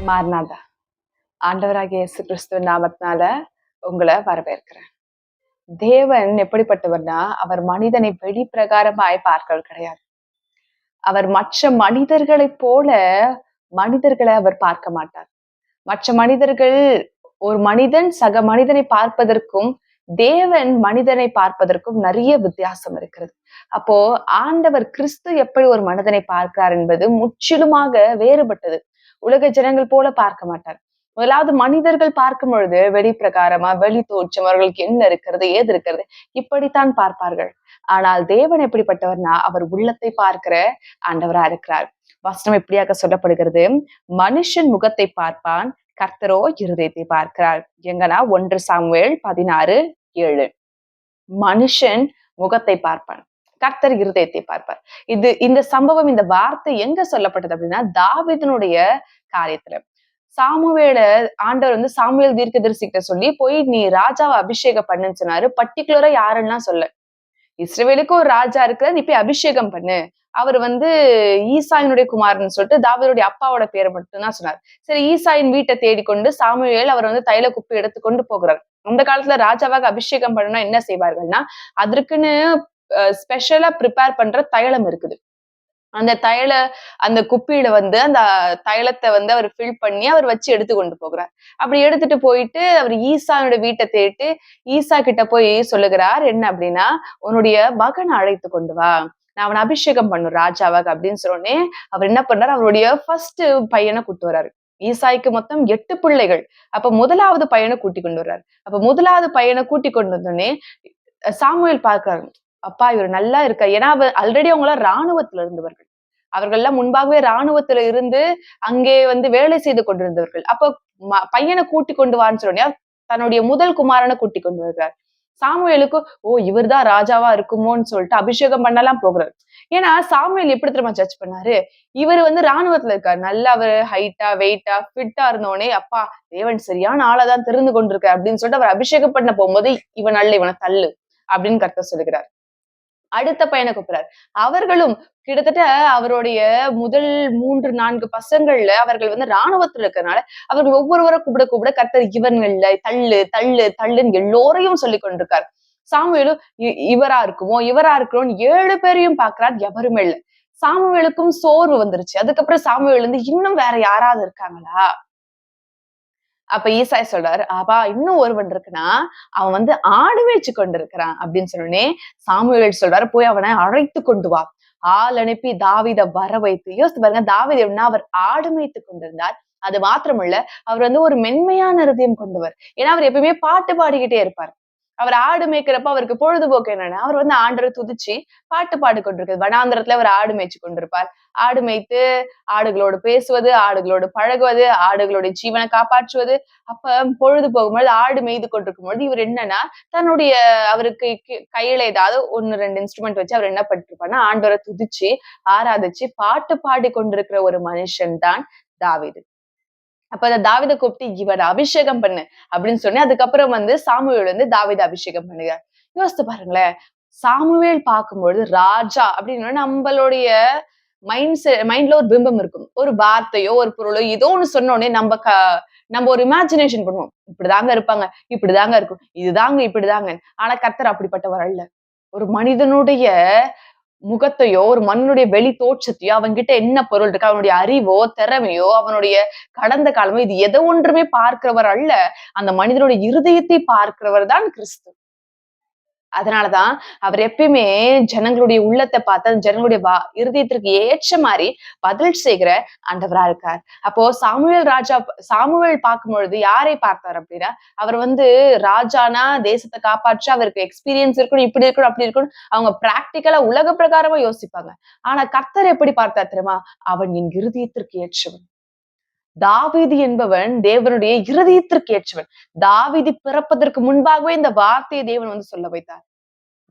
மார்னாதா. ஆண்டவராகிய இயேசு கிறிஸ்துவின் நாமத்தினால உங்களை வரவேற்கிறேன். தேவன் எப்படிப்பட்டவர்னா, அவர் மனிதனை வெளிப்பிரகாரமாய் பார்க்கிறது கிடையாது. அவர் மற்ற மனிதர்களைப் போல மனிதர்களை அவர் பார்க்க மாட்டார். மற்ற மனிதர்கள் ஒரு மனிதன் சக மனிதனை பார்ப்பதற்கும் தேவன் மனிதனை பார்ப்பதற்கும் நிறைய வித்தியாசம் இருக்கிறது. அப்போ ஆண்டவர் கிறிஸ்து எப்படி ஒரு மனிதனை பார்க்கிறார் என்பது முற்றிலுமாக வேறுபட்டது. உலக ஜனங்கள் போல பார்க்க மாட்டார். முதலாவது மனிதர்கள் பார்க்கும் பொழுது வெளி பிரகாரமா வெளி தோற்றம் அவர்களுக்கு என்ன இருக்கிறது ஏது இருக்கிறது இப்படித்தான் பார்ப்பார்கள். ஆனால் தேவன் எப்படிப்பட்டவர்னா அவர் உள்ளத்தை பார்க்கிற ஆண்டவரா இருக்கிறார். வசனம் இப்படியாக சொல்லப்படுகிறது, மனுஷன் முகத்தை பார்ப்பான், கர்த்தரோ இருதயத்தை பார்க்கிறார். எங்கன்னா 1 சாமுவேல் 16:7. மனுஷன் முகத்தை பார்ப்பான், கர்த்தர் இருதயத்தை பார்ப்பார். இந்த சம்பவம், இந்த வார்த்தை எங்க சொல்லப்பட்டது அப்படின்னா தாவீதினுடைய காரியத்துல. சாமுவேல ஆண்டவர் வந்து சாமுவேல் தீர்க்கதரிசிகிட்ட சொல்லி போய் நீ ராஜாவை அபிஷேகம் பண்ணுன்னு சொன்னாரு. பர்டிகுலரா யாருன்னா சொல்ல, இஸ்ரவேலுக்கு ஒரு ராஜா இருக்கிற, நீ போய் அபிஷேகம் பண்ணு. அவர் வந்து ஈசாயினுடைய குமாரன் சொல்லிட்டு தாவீதுடைய அப்பாவோட பேரை மட்டும்தான் சொன்னார். சரி, ஈசாயின் வீட்டை தேடிக்கொண்டு சாமுவேல் அவர் வந்து தைல குப்பை எடுத்து கொண்டு போகிறார். அந்த காலத்துல ராஜாவாக அபிஷேகம் பண்ணணும்னா என்ன செய்வார்கள்னா, அதற்குன்னு ஸ்பெஷலா ப்ரிப்பேர் பண்ற தைலம் இருக்குது. அந்த குப்பியில வந்து அந்த தைலத்தை வந்து அவர் ஃபில் பண்ணி அவர் வச்சு எடுத்து கொண்டு போகிறார். அப்படி எடுத்துட்டு போயிட்டு அவர் ஈசானோட வீட்டை தேட்டு ஈசா கிட்ட போய் சொல்லுகிறார், என்ன அப்படின்னா, உன்னுடைய மகனை அழைத்து கொண்டு வா, நான் அவனை அபிஷேகம் பண்ணும் ராஜாவாக அப்படின்னு சொன்னோடனே அவர் என்ன பண்றாரு, அவருடைய ஃபர்ஸ்ட் பையனை கூட்டு வர்றாரு. ஈசாய்க்கு மொத்தம் 8 பிள்ளைகள். அப்ப முதலாவது பையனை கூட்டி கொண்டு வர்றாரு. அப்ப முதலாவது பையனை கூட்டி கொண்டு வந்தோடனே சாமுவேல் பார்க்கிறாரு, அப்பா இவர் நல்லா இருக்கா. ஏன்னா ஆல்ரெடி அவங்க எல்லாம் ராணுவத்துல இருந்தவர்கள். அவர்கள் எல்லாம் முன்பாகவே ராணுவத்துல இருந்து அங்கே வந்து வேலை செய்து கொண்டிருந்தவர்கள். அப்ப பையனை கூட்டி கொண்டு வான்னு சொன்னோடனே தன்னுடைய முதல் குமாரனை கூட்டி கொண்டு வருகிறார். சாமுவேலுக்கு இவர் தான் ராஜாவா இருக்குமோன்னு சொல்லிட்டு அபிஷேகம் பண்ணலாம் போகிறார். ஏன்னா சாமுவேல் எப்படி தெரியுமா ஜட்ஜ் பண்ணாரு, இவர் வந்து ராணுவத்துல இருக்காரு, நல்லா அவர் ஹைட்டா வெயிட்டா ஃபிட்டா இருந்தோடனே அப்பா தேவன் சரியான ஆளாதான் தெரிந்து கொண்டிருக்காரு அப்படின்னு சொல்லிட்டு அவர் அபிஷேகம் பண்ண போகும்போது இவன் அல்ல, இவனை தள்ளு அப்படின்னு கர்த்தர் சொல்லுகிறார். அடுத்த பையனை கூப்பிடுறாரு. அவர்களும் கிட்டத்தட்ட அவருடைய முதல் 3-4 பசங்கள்ல அவர்கள் வந்து ராணுவத்துல இருக்கிறதுனால அவர்கள் ஒவ்வொருவரை கூப்பிட கர்த்தர் இவன்கள்ல தள்ளு தள்ளு தள்ளுன்னு எல்லோரையும் சொல்லி கொண்டிருக்காரு. சாமுவேலும் இவரா இருக்குமோன்னு 7 பேரையும் பாக்குறார், எவருமே இல்ல. சாமுவேலுக்கும் சோர்வு வந்துருச்சு. அதுக்கப்புறம் சாமுவேல் வந்து இன்னும் வேற யாராவது இருக்காங்களா? அப்ப ஈசாய் சொல்றாரு, அப்பா இன்னும் ஒருவன் இருக்குன்னா அவன் வந்து ஆடு மேய்ச்சு கொண்டு இருக்கிறான் அப்படின்னு சொன்னோடனே சாமுவேல் சொல்றாரு, போய் அவனை அழைத்து கொண்டு வா. ஆள் அனுப்பி தாவீதை வர வைத்து, யோசித்து பாருங்க, தாவீது எப்படின்னா அவர் ஆடு மேய்த்து கொண்டிருந்தார். அது மாத்திரமல்ல, அவர் வந்து ஒரு மென்மையான இருதயம் கொண்டவர். ஏன்னா அவர் எப்பயுமே பாட்டு பாடிக்கிட்டே இருப்பார். அவர் ஆடு மேய்க்கிறப்ப அவருக்கு பொழுதுபோக்கு என்னன்னா, அவர் வந்து ஆண்டவரை துதிச்சு பாட்டு பாடி கொண்டிருக்கிறது. வனாந்திரத்துல அவர் ஆடு மேய்ச்சு கொண்டிருப்பார். ஆடு மேய்த்து ஆடுகளோடு பேசுவது, ஆடுகளோடு பழகுவது, ஆடுகளுடைய ஜீவனை காப்பாற்றுவது. அப்ப பொழுது போகும்போது ஆடு மேய்து கொண்டிருக்கும் பொழுது இவர் என்னன்னா, தன்னுடைய அவருக்கு கையில ஏதாவது 1-2 இன்ஸ்ட்ருமெண்ட் வச்சு அவர் என்ன பண்ணிருப்பாருன்னா, ஆண்டவரை துதிச்சு ஆராதிச்சு பாட்டு பாடி கொண்டிருக்கிற ஒரு மனுஷன் தான் தாவீது. அப்ப அந்த தாவீதை கூப்பிட்டு இவரை அபிஷேகம் பண்ணு அப்படின்னு சொன்னேன். அதுக்கப்புறம் வந்து சாமுவேல் வந்து தாவீதை அபிஷேகம் பண்ணுகிறார். யோசித்து பாருங்களேன், சாமுவேல் பார்க்கும்பொழுது ராஜா அப்படின்னு நம்மளுடைய மைண்ட்ல ஒரு பிம்பம் இருக்கும். ஒரு வார்த்தையோ ஒரு பொருளோ ஏதோ ஒண்ணு சொன்னோடனே நம்ம ஒரு இமேஜினேஷன் பண்ணுவோம். இப்படிதாங்க இருப்பாங்க, இப்படிதாங்க இருக்கும், இதுதாங்க இப்படிதாங்க. ஆனா கர்த்தர் அப்படிப்பட்டவர் அல்ல. ஒரு மனிதனுடைய முகத்தையோ ஒரு மண்ணுடைய வெளி தோற்றத்தையோ அவன்கிட்ட என்ன பொருள் இருக்கு, அவனுடைய அறிவோ திறமையோ அவனுடைய கடந்த காலமோ இது எதை ஒன்றுமே பார்க்கிறவர் அல்ல. அந்த மனிதனுடைய இருதயத்தை பார்க்கிறவர் தான் கிறிஸ்து. அதனாலதான் அவர் எப்பயுமே ஜனங்களுடைய உள்ளத்தை பார்த்து அந்த ஜனங்களுடைய இருதயத்திற்கு ஏற்ற மாதிரி பதில் செய்கிற ஆண்டவரா இருக்கார். அப்போ சாமுவேல் பார்க்கும் பொழுது யாரை பார்த்தார் அப்படின்னா, அவர் வந்து ராஜானா தேசத்தை காப்பாற்ற அவருக்கு எக்ஸ்பீரியன்ஸ் இருக்கணும், இப்படி இருக்கணும் அப்படி இருக்கணும், அவங்க பிராக்டிக்கலா உலக பிரகாரமா யோசிப்பாங்க. ஆனா கர்த்தர் எப்படி பார்த்தார் தெரியுமா, அவன் என் இருதயத்திற்கு ஏற்றவன். தாவீது என்பவன் தேவனுடைய இருதயத்திற்கு ஏற்றவன். தாவீது பிறப்பதற்கு முன்பாகவே இந்த வார்த்தையை தேவன் வந்து சொல்ல வைத்தார்.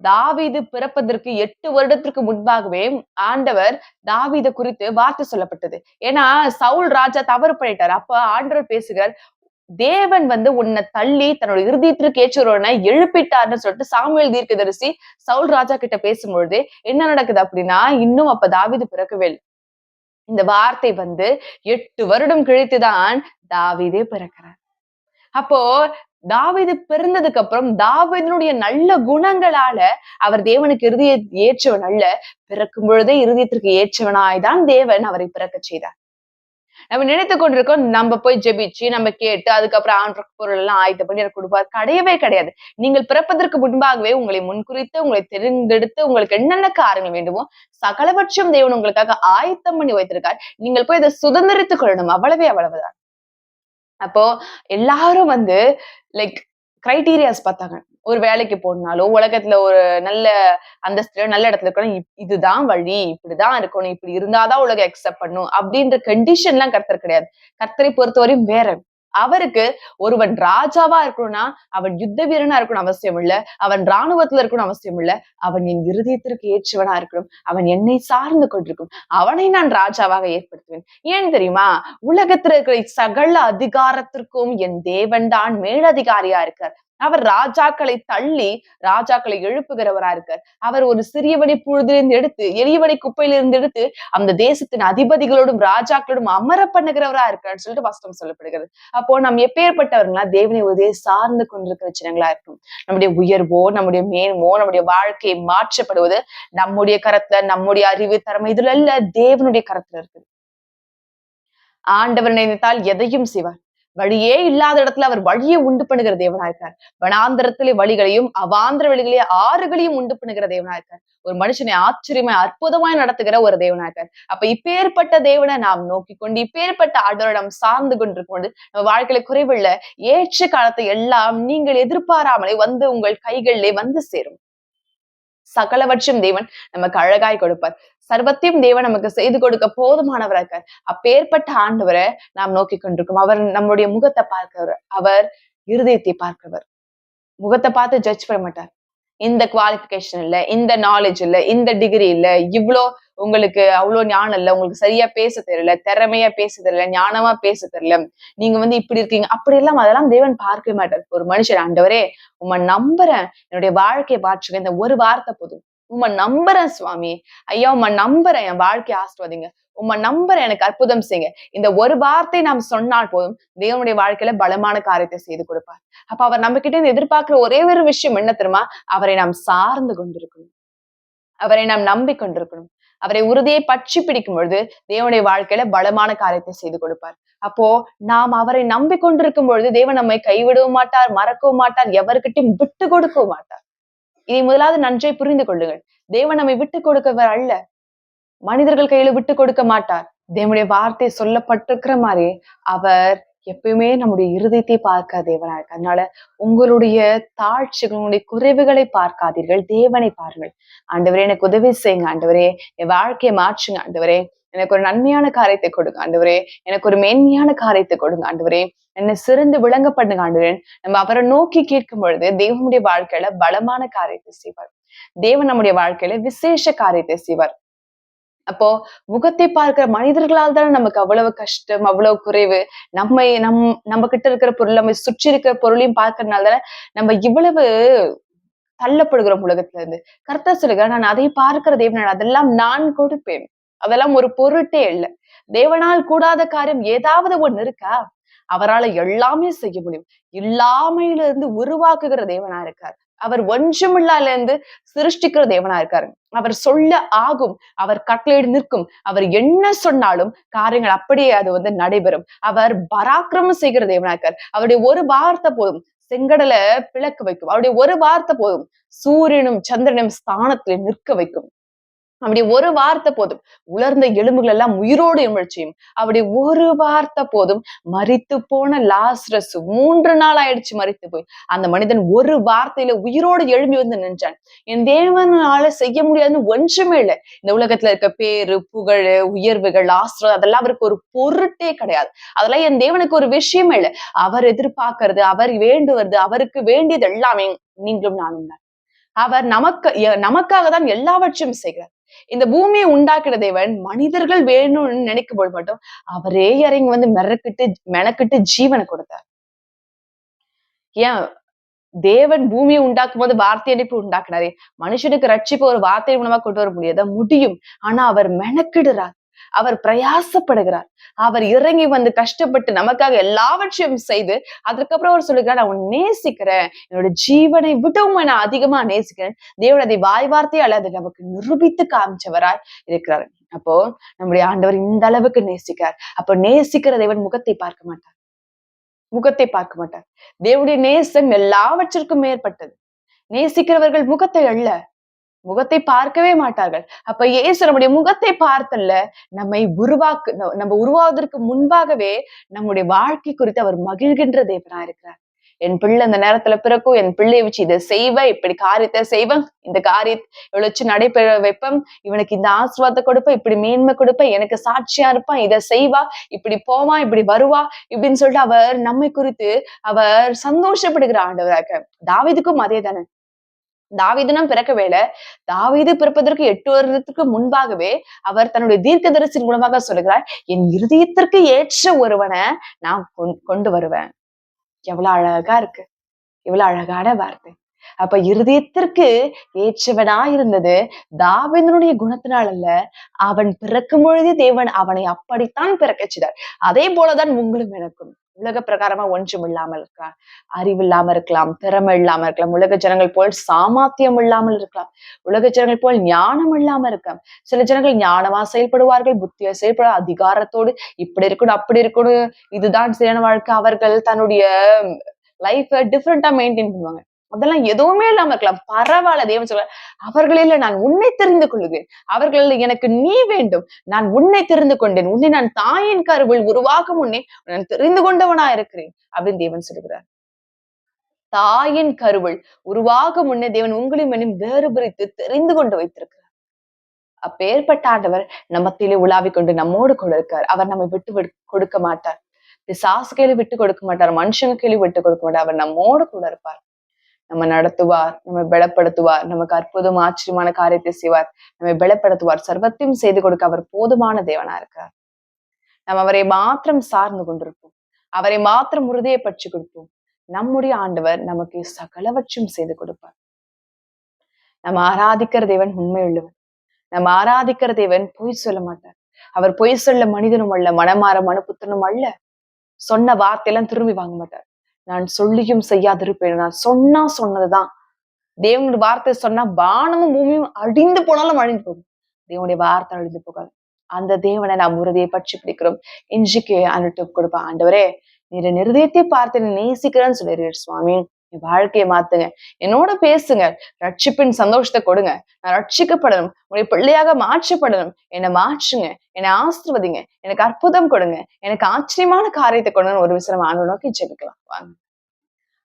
தாவீது பிறப்பதற்கு 8 வருடத்திற்கு முன்பாகவே ஆண்டவர் தாவீதை குறித்து வார்த்தை சொல்லப்பட்டது. ஏன்னா சவுல் ராஜா தவறு பண்ணிட்டார். அப்ப ஆண்டவர் பேசுகிறார், தேவன் வந்து உன்னை தள்ளி தன்னோட இருதயத்திற்கு ஏற்றவனை எழுப்பிட்டார்னு சொல்லிட்டு சாமுவேல் தீர்க்கதரிசி சவுல் ராஜா கிட்ட பேசும்பொழுது என்ன நடக்குது அப்படின்னா, இன்னும் அப்ப தாவீது பிறக்கவே இல்லை. இந்த வார்த்தை வந்து 8 வருடம் கழித்துதான் தாவீதே பிறக்கிறார். அப்போ தாவீது பிறந்ததுக்கு அப்புறம் தாவீதினுடைய நல்ல குணங்களால அவர் தேவனுக்கு இருதய ஏற்றவன் அல்ல, பிறக்கும் பொழுதே இருதயத்திற்கு ஏற்றவனாய்தான் தேவன் அவரை பிறக்க செய்தார். நம்ம நினைத்துக் கொண்டிருக்கோம் நம்ம போய் ஜெபிச்சு நம்ம கேட்டு அதுக்கப்புறம் ஆண்டவருக்கு பொருள் எல்லாம் ஆயத்தம் பண்ணி எனக்கு கொடுப்பார். கிடையவே கிடையாது. நீங்கள் பிறப்பதற்கு முன்பாகவே உங்களை முன்குறித்து உங்களை தெரிந்தெடுத்து உங்களுக்கு என்னென்ன காரியங்கள் வேண்டுமோ சகலபட்சம் தேவன் உங்களுக்காக ஆயத்தம் பண்ணி வைத்திருக்கார். நீங்கள் போய் இதை சுதந்திரித்துக் கொள்ளணும். அவ்வளவுதான். அப்போ எல்லாரும் வந்து லைக் கிரைட்டீரியாஸ் பார்த்தாங்க. ஒரு வேலைக்கு போனாலோ உலகத்துல ஒரு நல்ல அந்தஸ்துல நல்ல இடத்துல இருக்கணும். இதுதான் வழி, இப்படிதான் இருக்கணும், இப்படி இருந்தாதான் உலகம் அக்செப்ட் பண்ணும் அப்படின்ற கண்டிஷன் எல்லாம் கர்த்தர் கிடையாது. கர்த்தரை பொறுத்தவரையும் வேற. அவருக்கு ஒருவன் ராஜாவா இருக்கணும்னா அவன் யுத்த வீரனா இருக்கணும் அவசியம் இல்ல, அவன் ராணுவத்துல இருக்கணும் அவசியம் இல்ல, அவன் என் இருதயத்திற்கு ஏற்றவனா இருக்கணும், அவன் என்னை சார்ந்து கொண்டிருக்கும், அவனை நான் ராஜாவாக ஏற்படுத்துவேன். ஏன் தெரியுமா? உலகத்துல இருக்கிற சகல அதிகாரத்திற்கும் என் தேவன் தான் மேலதிகாரியா இருக்கார். அவர் ராஜாக்களை தள்ளி ராஜாக்களை எழுப்புகிறவரா இருக்கார். அவர் ஒரு சிறியவனை புழுதிலிருந்து எடுத்து எளியவனை குப்பையிலிருந்து எடுத்து அந்த தேசத்தின் அதிபதிகளோடும் ராஜாக்களோடும் அமர பண்ணுகிறவரா இருக்கான்னு சொல்லிட்டு வசனம் சொல்லப்படுகிறது. அப்போ நம்ம எப்பேற்பட்டவர்களா தேவனை உதவி சார்ந்து கொண்டிருக்கிற ஜனங்களா இருக்கும். நம்முடைய உயர்வோ நம்முடைய மேன்மோ நம்முடைய வாழ்க்கையை மாற்றப்படுவது நம்முடைய கரத்துல நம்முடைய அறிவு திறமை இதுல இல்ல, தேவனுடைய கரத்துல இருக்கு. ஆண்டவர் நினைத்தால் எதையும் செய்வார். வழியே இல்லாத இடத்துல அவர் வழியை உண்டு பண்ணுகிற தேவனா இருக்கார். வனாந்திரத்திலே வழிகளையும் அவாந்திர வழிகளே ஆறுகளையும் உண்டு பண்ணுகிற தேவனா இருக்கார். ஒரு மனுஷனை ஆச்சரியமாய் அற்புதமாய் நடத்துகிற ஒரு தேவனா இருக்கார். அப்ப இப்பேற்பட்ட தேவனை நாம் நோக்கி கொண்டு இப்பேற்பட்ட ஆண்டவரிடம் சார்ந்து கொண்டிருக்கும் கொண்டு நம்ம வாழ்க்கையில குறைவுள்ள ஏற்ற காலத்தை எல்லாம் நீங்கள் எதிர்பாராமலே வந்து உங்கள் கைகளிலே வந்து சேரும். சகலவற்றையும் தேவன் நமக்கு அழகாய் கொடுப்பார். சர்வத்தையும் தேவன் நமக்கு செய்து கொடுக்க போதுமானவராக இருக்கார். அப்பேற்பட்ட ஆண்டவரை நாம் நோக்கி கொண்டிருக்கோம். அவர் நம்முடைய முகத்தை பார்க்கிறவர், அவர் இருதயத்தை பார்க்கிறவர். முகத்தை பார்த்து ஜட்ஜ் பண்ண மாட்டார். இந்த குவாலிபிகேஷன் இல்ல, இந்த நாலேஜ் இல்ல, இந்த டிகிரி இல்ல, இவ்வளோ உங்களுக்கு அவ்வளவு ஞானம் இல்ல, உங்களுக்கு சரியா பேச தெரியல, திறமையா பேச தெரியல, ஞானமா பேச தெரியல, நீங்க வந்து இப்படி இருக்கீங்க அப்படி எல்லாம் அதெல்லாம் தேவன் பார்க்கவே மாட்டார். ஒரு மனுஷன் ஆண்டவரே உம்மை நம்புறேன், என்னுடைய வாழ்க்கையை மாற்றுங்க, இந்த ஒரு வார்த்தை போதும். உம்மை நம்புறேன் சுவாமி, ஐயா உம்மை நம்புறேன், என் வாழ்க்கையை ஆசிர்வதிங்க, உம்மை நம்புறேன், எனக்கு அற்புதம் செய்யுங்க. இந்த ஒரு வார்த்தை நாம் சொன்னால் போதும் தேவனுடைய வாழ்க்கையில பலமான காரியத்தை செய்து கொடுப்பார். அப்ப அவர் நம்ம கிட்ட இருந்து எதிர்பார்க்கிற ஒரே ஒரு விஷயம் என்ன தெரியுமா? அவரை நாம் சார்ந்து கொண்டிருக்கணும், அவரை நாம் நம்பிக்கொண்டிருக்கணும். அவரை உறுதியை பற்றி பிடிக்கும் பொழுது தேவனுடைய வாழ்க்கையில பலமான காரியத்தை செய்து கொடுப்பார். அப்போ நாம் அவரை நம்பிக்கொண்டிருக்கும் பொழுது தேவன் நம்மை கைவிடவும் மாட்டார், மறக்கவும் மாட்டார், எவர்கிட்டையும் விட்டு கொடுக்கவும் மாட்டார். இதை முதலாவது நன்றை புரிந்து கொள்ளுங்கள். தேவன் நம்மை விட்டு கொடுக்கவர் அல்ல, மனிதர்கள் கையில விட்டு கொடுக்க மாட்டார். தேவனுடைய வார்த்தை சொல்லப்பட்டிருக்கிற மாதிரி அவர் எப்பயுமே நம்முடைய இருதயத்தை பார்க்க தேவனா இருக்கு. அதனால உங்களுடைய தாழ்ச்சிகள் உங்களுடைய குறைவுகளை பார்க்காதீர்கள், தேவனை பாருங்கள். ஆண்டவரே எனக்கு உதவி செய்யுங்க, ஆண்டவரே என் வாழ்க்கையை மாற்றுங்க, ஆண்டவரே எனக்கு ஒரு நன்மையான காரியத்தை கொடுங்க, ஆண்டவரே எனக்கு ஒரு மேன்மையான காரியத்தை கொடுங்க, ஆண்டவரே என்னை சிறந்து விளங்க பண்ணுங்க, ஆண்டவரே. நம்ம அவரை நோக்கி கேட்கும் பொழுது தேவனுடைய வாழ்க்கையில பலமான காரியத்தை செய்வார். தேவன் நம்முடைய வாழ்க்கையில விசேஷ காரியத்தை செய்வார். அப்போ முகத்தை பார்க்கிற மனிதர்களால் தானே நமக்கு அவ்வளவு கஷ்டம், அவ்வளவு குறைவு. நம்ம கிட்ட இருக்கிற பொருள், நம்ம சுற்றி இருக்கிற பொருளையும் பார்க்கறதுனால தானே நம்ம இவ்வளவு தள்ளப்படுகிறோம் உலகத்துல இருந்து. கர்த்தர் சொல்லுகிறார், நான் அதை பார்க்கிற தேவன், அதெல்லாம் நான் கொடுப்பேன், அதெல்லாம் ஒரு பொருட்டே இல்லை. தேவனால் கூடாத காரியம் ஏதாவது ஒண்ணு இருக்கா? அவரால எல்லாமே செய்ய முடியும். இல்லாமையில இருந்து உருவாக்குகிற தேவனா இருக்கார். அவர் ஒன்றுமில்லால இருந்து சிருஷ்டிக்கிற தேவனா இருக்காரு. அவர் சொல்ல ஆகும், அவர் கட்டளையிட்டு நிற்கும், அவர் என்ன சொன்னாலும் காரியங்கள் அப்படியே அது வந்து நடைபெறும். அவர் பராக்கிரமம் செய்கிற தேவனா இருக்கார். அவருடைய ஒரு வார்த்தை போதும் செங்கடலை பிளக்க வைக்கும். அவருடைய ஒரு வார்த்தை போதும் சூரியனும் சந்திரனும் ஸ்தானத்துல நிற்க வைக்கும். அப்படி ஒரு வார்த்தை போதும் உலர்ந்த எலும்புகள் எல்லாம் உயிரோடு எழச் செய்யும். அப்படி ஒரு வார்த்தை போதும் மரித்து போன லாசரஸ் 3 நாள் ஆயிடுச்சு மரித்து போய், அந்த மனிதன் ஒரு வார்த்தையில உயிரோடு எழும்பி வந்து நின்றான். என் தேவனால செய்ய முடியாதுன்னு ஒன்றுமே இல்லை. இந்த உலகத்துல இருக்க பேரு புகழ் உயர்வுகள் ஆசிரம் அதெல்லாம் அவருக்கு ஒரு பொருட்டே கிடையாது. அதெல்லாம் என் தேவனுக்கு ஒரு விஷயமே இல்லை. அவர் எதிர்பார்க்கறது, அவர் வேண்டுவது, அவருக்கு வேண்டியது எல்லாமே நீங்களும் நானும் தான். அவர் நமக்காக தான் எல்லாவற்றையும் செய்கிறார். இந்த பூமியை உண்டாக்கிற தேவன் மனிதர்கள் வேணும்னு நினைக்கும் போது மட்டும் அவரே இறங்கி வந்து மெனக்கிட்டு ஜீவனை கொடுத்தார். ஏன் தேவன் பூமியை உண்டாக்கும் போது வார்த்தை அனுப்பி உண்டாக்குனாரே, மனுஷனுக்கு ரட்சிப்பு ஒரு வார்த்தை மூலமா கொண்டு வர முடியாத முடியும். ஆனா அவர் மெனக்கிடுறார். அவர் பிரயாசப்படுகிறார். அவர் இறங்கி வந்து கஷ்டப்பட்டு நமக்காக எல்லாவற்றையும் செய்து அதுக்கப்புறம் அவர் சொல்லுகிறார், நான் உன்னை நேசிக்கிறேன், என்னோட ஜீவனை விடவும் நான் அதிகமா நேசிக்கிறேன். தேவன் அதை வாய் வார்த்தையால அதை நமக்கு நிரூபித்து காமிச்சவராய் இருக்கிறார். அப்போ நம்முடைய ஆண்டவர் இந்த அளவுக்கு நேசிக்கிறார். அப்ப நேசிக்கிற தேவன் முகத்தை பார்க்க மாட்டார். முகத்தை பார்க்க மாட்டார். தேவனுடைய நேசம் எல்லாவற்றிற்கும் மேற்பட்டது. நேசிக்கிறவர்கள் முகத்தை அல்ல, முகத்தை பார்க்கவே மாட்டார்கள். அப்ப இயேசு நம்முடைய முகத்தை பார்த்தல்ல, நம்மை நம்ம உருவாவதற்கு முன்பாகவே நம்முடைய வாழ்க்கை குறித்து அவர் மகிழ்கின்ற தேவனா இருக்கிறார். என் பிள்ளை அந்த நேரத்துல பிறக்கும், என் பிள்ளையை வச்சு இதை செய்வேன், இப்படி காரியத்தை செய்வேன், இந்த காரியத்தை இவளை வச்சு நடைபெற வைப்பேன், இவனுக்கு இந்த ஆசீர்வாதத்தை கொடுப்பேன், இப்படி மேன்மை கொடுப்பேன், எனக்கு சாட்சியா இருப்பான், இதை செய்வா, இப்படி போவான், இப்படி வருவா, இப்படின்னு சொல்லிட்டு அவர் நம்மை குறித்து அவர் சந்தோஷப்படுகிற ஆண்டவராக. தாவீதுக்கும் அதே தானே. தாவீதுனம் பிறக்கவேல, தாவீது பிறப்பதற்கு 8 வருடத்துக்கு முன்பாகவே அவர் தன்னுடைய தீர்க்கதரிசியின் மூலமாக சொல்லுகிறார், என் இருதயத்திற்கு ஏற்ற ஒருவனை நான் கொண்டு வருவேன். எவ்வளவு அழகா இருக்கு, இவ்வளவு அழகான வார்த்தை. அப்ப இருதயத்திற்கு ஏற்றவனா இருந்தது தாவீதுனுடைய குணத்தினால் அல்ல, அவன் பிறக்கும் பொழுதே தேவன் அவனை அப்படித்தான் பிறக்கச்சிட்டார். அதே போலதான் உங்களும் எனக்கும் உலக பிரகாரமா ஒன்றும் இல்லாமல் இருக்கலாம், அறிவு இல்லாம இருக்கலாம், திறமை இல்லாம இருக்கலாம், உலக ஜனங்கள் போல் சாமர்த்தியம் இல்லாமல் இருக்கலாம், உலக ஜனங்கள் போல் ஞானம் இல்லாம இருக்கலாம். சில ஜனங்கள் ஞானமா செயல்படுவார்கள், புத்தியா செயல்பட அதிகாரத்தோடு இப்படி இருக்கணும் அப்படி இருக்கணும், இதுதான் சரியான வாழ்க்கை, அவர்கள் தன்னுடைய லைஃப டிஃப்ரெண்டா மெயின்டைன் பண்ணுவாங்க. அதெல்லாம் எதுவுமே இல்லாம இருக்கலாம், பரவாயில்ல. தேவன் சொல்ற, அவர்களில் நான் உன்னை தெரிந்து கொள்ளுவேன், அவர்களில் எனக்கு நீ வேண்டும், நான் உன்னை தெரிந்து கொண்டேன், உன்னை நான் தாயின் கருவில் உருவாக்கும் முன்னே நான் தெரிந்து கொண்டவனா இருக்கிறேன் அப்படின்னு தேவன் சொல்லுகிறார். தாயின் கருவில் உருவாக முன்னே தேவன் உங்களையும் என்னும் வேறு பிரித்து தெரிந்து கொண்டு வைத்திருக்கிறார். அப்பேற்பட்ட ஆண்டவர் நம்மத்திலே உலாவிக் கொண்டு நம்மோடு கூட இருக்கார். அவர் நம்மை விட்டு கொடுக்க மாட்டார். பிசாசு கையில விட்டு கொடுக்க மாட்டார், மனுஷங்க கையில விட்டு கொடுக்க மாட்டார். அவர் நம்மோடு கூட இருப்பார். நம்ம நடத்துவார், நம்ம பலப்படுத்துவார், நமக்கு அற்புதம் ஆச்சரியமான காரியத்தை செய்வார், நம்மை பலப்படுத்துவார், சர்வத்தையும் செய்து கொடுக்க அவர் போதுமான தேவனா இருக்கிறார். நம்ம அவரை மாத்திரம் சார்ந்து கொண்டிருப்போம், அவரை மாத்திரம் உறுதியை பற்றி கொடுப்போம். நம்முடைய ஆண்டவர் நமக்கு சகலவற்றையும் செய்து கொடுப்பார். நம்ம ஆராதிக்கிற தேவன் உண்மை உள்ளவர். நம்ம ஆராதிக்கிற தேவன் பொய் சொல்ல மாட்டார். அவர் பொய் சொல்ல மனிதனும் அல்ல, மனமாற மனுபுத்திரனும் அல்ல. சொன்ன வார்த்தையெல்லாம் திரும்பி வாங்க மாட்டார். நான் சொல்லியும் செய்யாதிருப்பேன், நான் சொன்னா சொன்னதுதான். தேவனுடைய வார்த்தை சொன்னா வானமும் பூமியும் அழிந்து போனாலும் அழிந்து போகும், தேவனுடைய வார்த்தை அழிந்து போகாது. அந்த தேவனை நாம் உறுதியை பற்றி பிடிக்கிறோம். இன்றைக்கு அனுட்டு கொடுப்பேன், ஆண்டவரே நீர் நிருதயத்தை பார்த்து நேசிக்கிறேன்னு சொல்லிடுறீர் சுவாமி, என் வாழ்க்கையை மாத்துங்க, என்னோட பேசுங்க, ரட்சிப்பின் சந்தோஷத்தை கொடுங்க, நான் ரட்சிக்கப்படணும், உங்களுடைய பிள்ளையாக மாற்றப்படணும், என்னை மாற்றுங்க, என்னை ஆசீர்வதிங்க, எனக்கு அற்புதம் கொடுங்க, எனக்கு ஆச்சரியமான காரியத்தை கொடுங்க. ஒரு விசரம் ஆண்டு நோக்கி ஜெபிக்கலாம் வாங்க.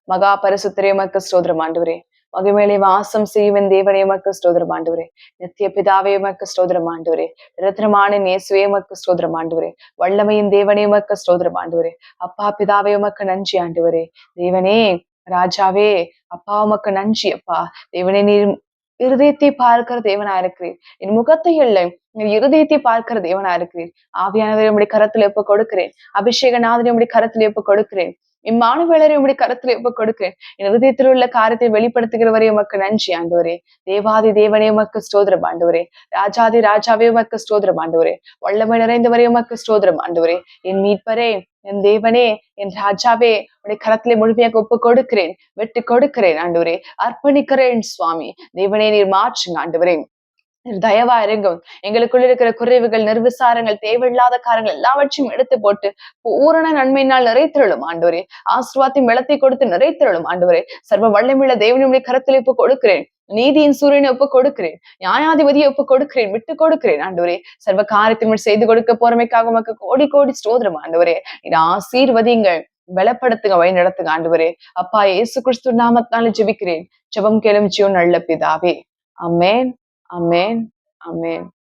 மகா பரிசுத்தரே உமக்கு ஸ்தோத்திரம் ஆண்டவரே, மகிமையிலே வாசம் செய்யும் தேவனே உமக்கு ஸ்தோத்திரம் ஆண்டவரே, நித்திய பிதாவே உமக்கு ஸ்தோத்திரம் ஆண்டவரே, ரத்னமான இயேசுவே உமக்கு ஸ்தோத்திரம் ஆண்டவரே, வல்லமையின் தேவனே உமக்கு ஸ்தோத்திரம் ஆண்டவரே, அப்பா பிதாவே உமக்கு நன்றி ஆண்டவரே, தேவனே ராஜாவே அப்பா உமக்கு நன்றி அப்பா. தேவனே நீர் இருதயத்தை பார்க்கிற தேவனா இருக்கிறீர், என் முகத்தை இல்லை இருதயத்தை பார்க்கிற தேவனா இருக்கிறீர். ஆவியானவரை உம்முடைய கரத்துல எப்ப கொடுக்கிறேன், அபிஷேகநாதனை உம்முடைய கரத்துல எப்ப கொடுக்கிறேன், இம்மானுவேலரை உம்முடைய கரத்துல எப்ப கொடுக்கிறேன். என் இருதயத்தில் உள்ள காரியத்தை வெளிப்படுத்துகிறவரே உமக்கு நன்றி ஆண்டவரே, தேவாதி தேவனே உமக்கு ஸ்தோத்திரம் ஆண்டவரே, ராஜாதி ராஜாவே உமக்கு ஸ்தோத்திரம் ஆண்டவரே, வல்லமை நிறைந்தவரே உமக்கு ஸ்தோத்திரம் ஆண்டவரே, என் மீட்பரே, என் தேவனே, என் ராஜாவே, உடைய கரத்திலே முழுமையாக ஒப்பு கொடுக்கிறேன், வெட்டு கொடுக்கிறேன் ஆண்டவரே, அர்ப்பணிக்கிறேன் சுவாமி. தேவனே நீர் மாற்றுங்க ஆண்டவரே, தயவா இருங்கும். எங்களுக்குள்ள இருக்கிற குறைவுகள், நிர்விசாரங்கள், தேவையில்லாத காரங்கள் எல்லாவற்றையும் எடுத்து போட்டு பூரண நன்மையினால் நிறைத்திரளும் ஆண்டவரே, ஆசீர்வாதத்தையும் வெள்ளத்தை கொடுத்து நிறைத்திரளும் ஆண்டவரே. சர்வ வல்லமையுள்ள தேவனுடைய கரத்தில் ஒப்பு கொடுக்கிறேன், நீதியின் சூரியனை ஒப்பு கொடுக்கிறேன், நியாயாதிபதியை ஒப்பு கொடுக்கிறேன், விட்டு கொடுக்கிறேன் ஆண்டவரே. சர்வ காரியத்தையும் செய்து கொடுக்க போறமைக்காக உமக்கு கோடி கோடி ஸ்தோத்திரம் ஆண்டவரே. இது ஆசீர்வதிங்கள், பலப்படுத்துங்க, வழி நடத்துங்க ஆண்டவரே. அப்பா இயேசு கிறிஸ்து நாமத்தால ஜெபிக்கிறேன், ஜெபம் கேளும் ஜீவன் நல்ல பிதாவே. ஆமென், ஆமென், ஆமென்.